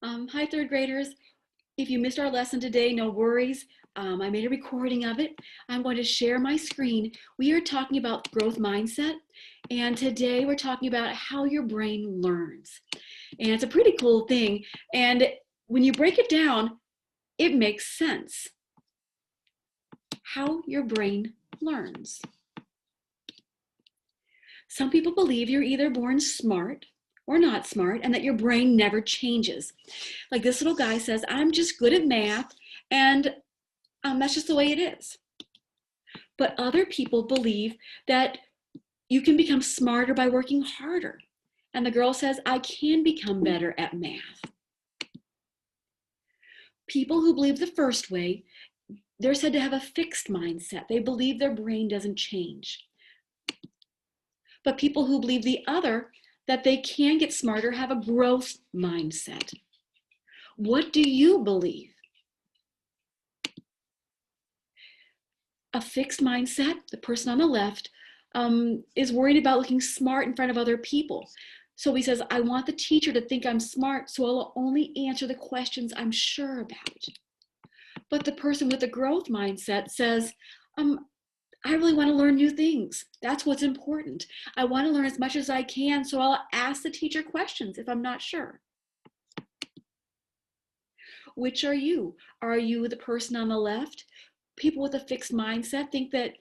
Hi, third graders. If you missed our lesson today, no worries. I made a recording of it. I'm going to share my screen. We are talking about growth mindset, and today we're talking about how your brain learns. And it's a pretty cool thing. And when you break it down, it makes sense. How your brain learns. Some people believe you're either born smart or not smart, and that your brain never changes. Like this little guy says, I'm just good at math, and that's just the way it is. But other people believe that you can become smarter by working harder. And the girl says, I can become better at math. People who believe the first way, they're said to have a fixed mindset. They believe their brain doesn't change. But people who believe the other, that they can get smarter, have a growth mindset. What do you believe? A fixed mindset, the person on the left, is worried about looking smart in front of other people. So he says, I want the teacher to think I'm smart, so I'll only answer the questions I'm sure about. But the person with the growth mindset says, I really want to learn new things. That's what's important. I want to learn as much as I can, so I'll ask the teacher questions if I'm not sure. Which are you? Are you the person on the left? People with a fixed mindset think that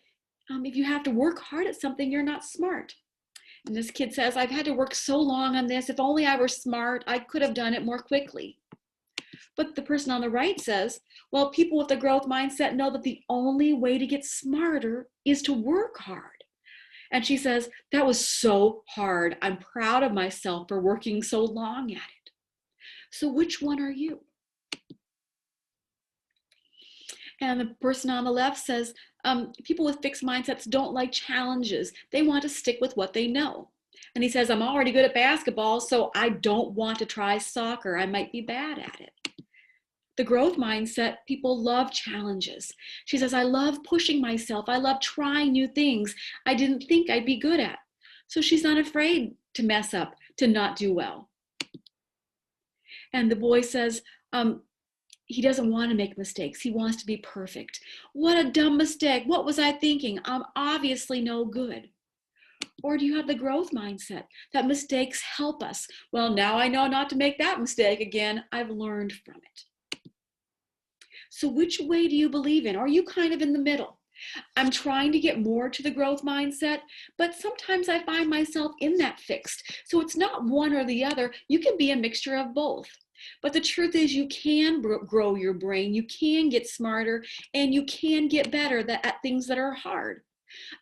if you have to work hard at something, you're not smart. And this kid says, I've had to work so long on this. If only I were smart, I could have done it more quickly. But the person on the right says, well, people with a growth mindset know that the only way to get smarter is to work hard. And she says, that was so hard. I'm proud of myself for working so long at it. So which one are you? And the person on the left says, people with fixed mindsets don't like challenges. They want to stick with what they know. And he says, I'm already good at basketball, so I don't want to try soccer. I might be bad at it. The growth mindset, people love challenges. She says, I love pushing myself. I love trying new things I didn't think I'd be good at. So she's not afraid to mess up, to not do well. And the boy says, he doesn't want to make mistakes. He wants to be perfect. What a dumb mistake. What was I thinking? I'm obviously no good. Or do you have the growth mindset that mistakes help us? Well, now I know not to make that mistake again. I've learned from it. So which way do you believe in? Are you kind of in the middle? I'm trying to get more to the growth mindset, but sometimes I find myself in that fixed. So it's not one or the other. You can be a mixture of both. But the truth is you can grow your brain, you can get smarter, and you can get better at things that are hard.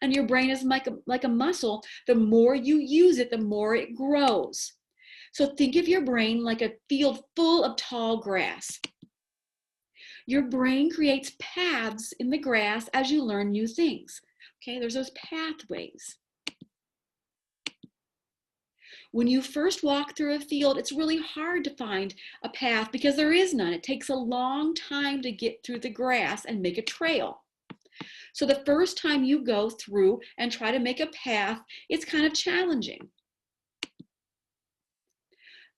And your brain is like a muscle. The more you use it, the more it grows. So think of your brain like a field full of tall grass. Your brain creates paths in the grass as you learn new things. Okay, there's those pathways. When you first walk through a field, it's really hard to find a path because there is none. It takes a long time to get through the grass and make a trail. So the first time you go through and try to make a path, it's kind of challenging.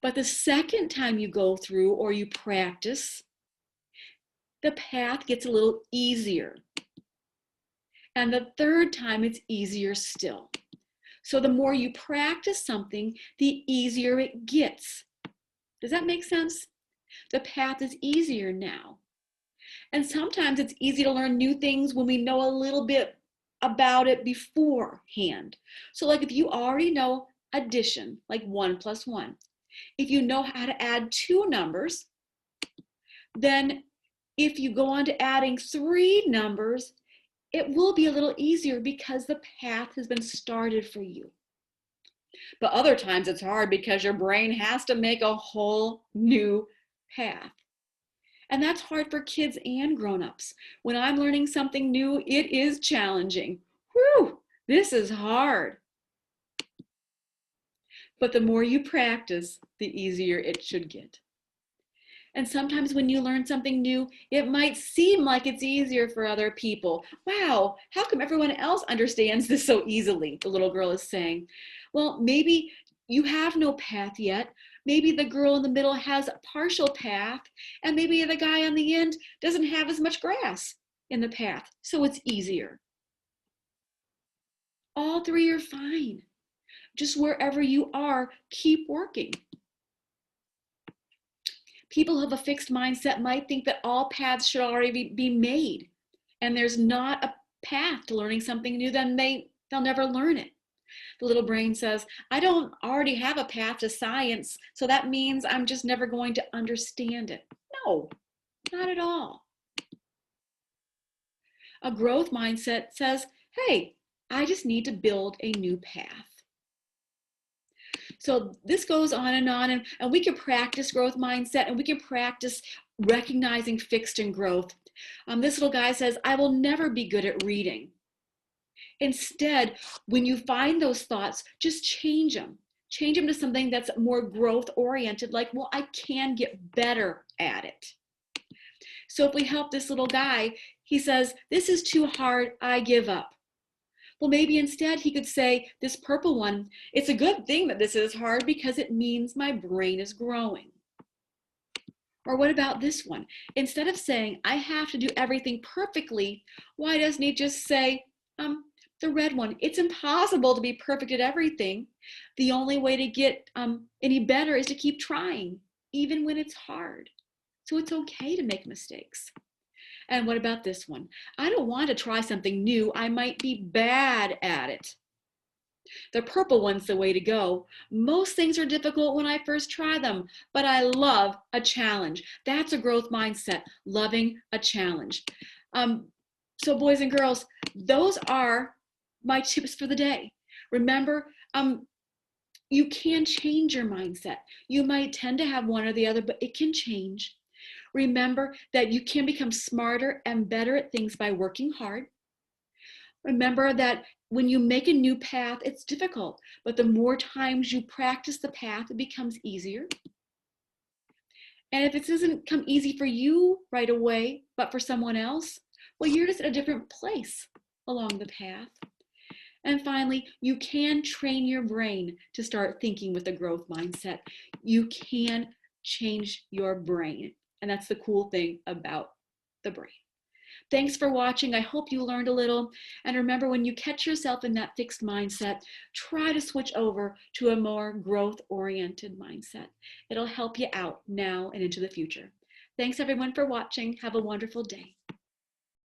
But the second time you go through or you practice, the path gets a little easier. And the third time, it's easier still. So the more you practice something, the easier it gets. Does that make sense? The path is easier now. And sometimes it's easy to learn new things when we know a little bit about it beforehand. So like if you already know addition, like 1 plus 1, if you know how to add 2 numbers, then if you go on to adding 3 numbers, it will be a little easier because the path has been started for you. But other times it's hard because your brain has to make a whole new path. And that's hard for kids and grown-ups. When I'm learning something new, it is challenging. Whew, this is hard. But the more you practice, the easier it should get. And sometimes when you learn something new, it might seem like it's easier for other people. Wow, how come everyone else understands this so easily? The little girl is saying. Well, maybe you have no path yet, Maybe the girl in the middle has a partial path, and maybe the guy on the end doesn't have as much grass in the path, so it's easier. All three are fine. Just wherever you are, keep working. People who have a fixed mindset might think that all paths should already be made, and there's not a path to learning something new, then they'll never learn it. The little brain says, I don't already have a path to science, so that means I'm just never going to understand it. No, not at all. A growth mindset says, hey, I just need to build a new path. So this goes on, and we can practice growth mindset, and we can practice recognizing fixed and growth. This little guy says, I will never be good at reading. Instead, when you find those thoughts, just change them. Change them to something that's more growth oriented, like, well, I can get better at it. So if we help this little guy, he says, this is too hard, I give up. Well, maybe instead he could say, this purple one, it's a good thing that this is hard because it means my brain is growing. Or what about this one? Instead of saying, I have to do everything perfectly, why doesn't he just say, the red one, it's impossible to be perfect at everything. The only way to get any better is to keep trying, even when it's hard. So it's okay to make mistakes. And what about this one? I don't want to try something new. I might be bad at it. The purple one's the way to go. Most things are difficult when I first try them, but I love a challenge. That's a growth mindset, loving a challenge. So boys and girls, those are my tips for the day. Remember, you can change your mindset. You might tend to have one or the other, but it can change. Remember that you can become smarter and better at things by working hard. Remember that when you make a new path, it's difficult, but the more times you practice the path, it becomes easier. And if it doesn't come easy for you right away, but for someone else, well, you're just at a different place along the path. And finally, you can train your brain to start thinking with a growth mindset. You can change your brain. And that's the cool thing about the brain. Thanks for watching. I hope you learned a little. And remember, when you catch yourself in that fixed mindset, try to switch over to a more growth-oriented mindset. It'll help you out now and into the future. Thanks everyone for watching. Have a wonderful day.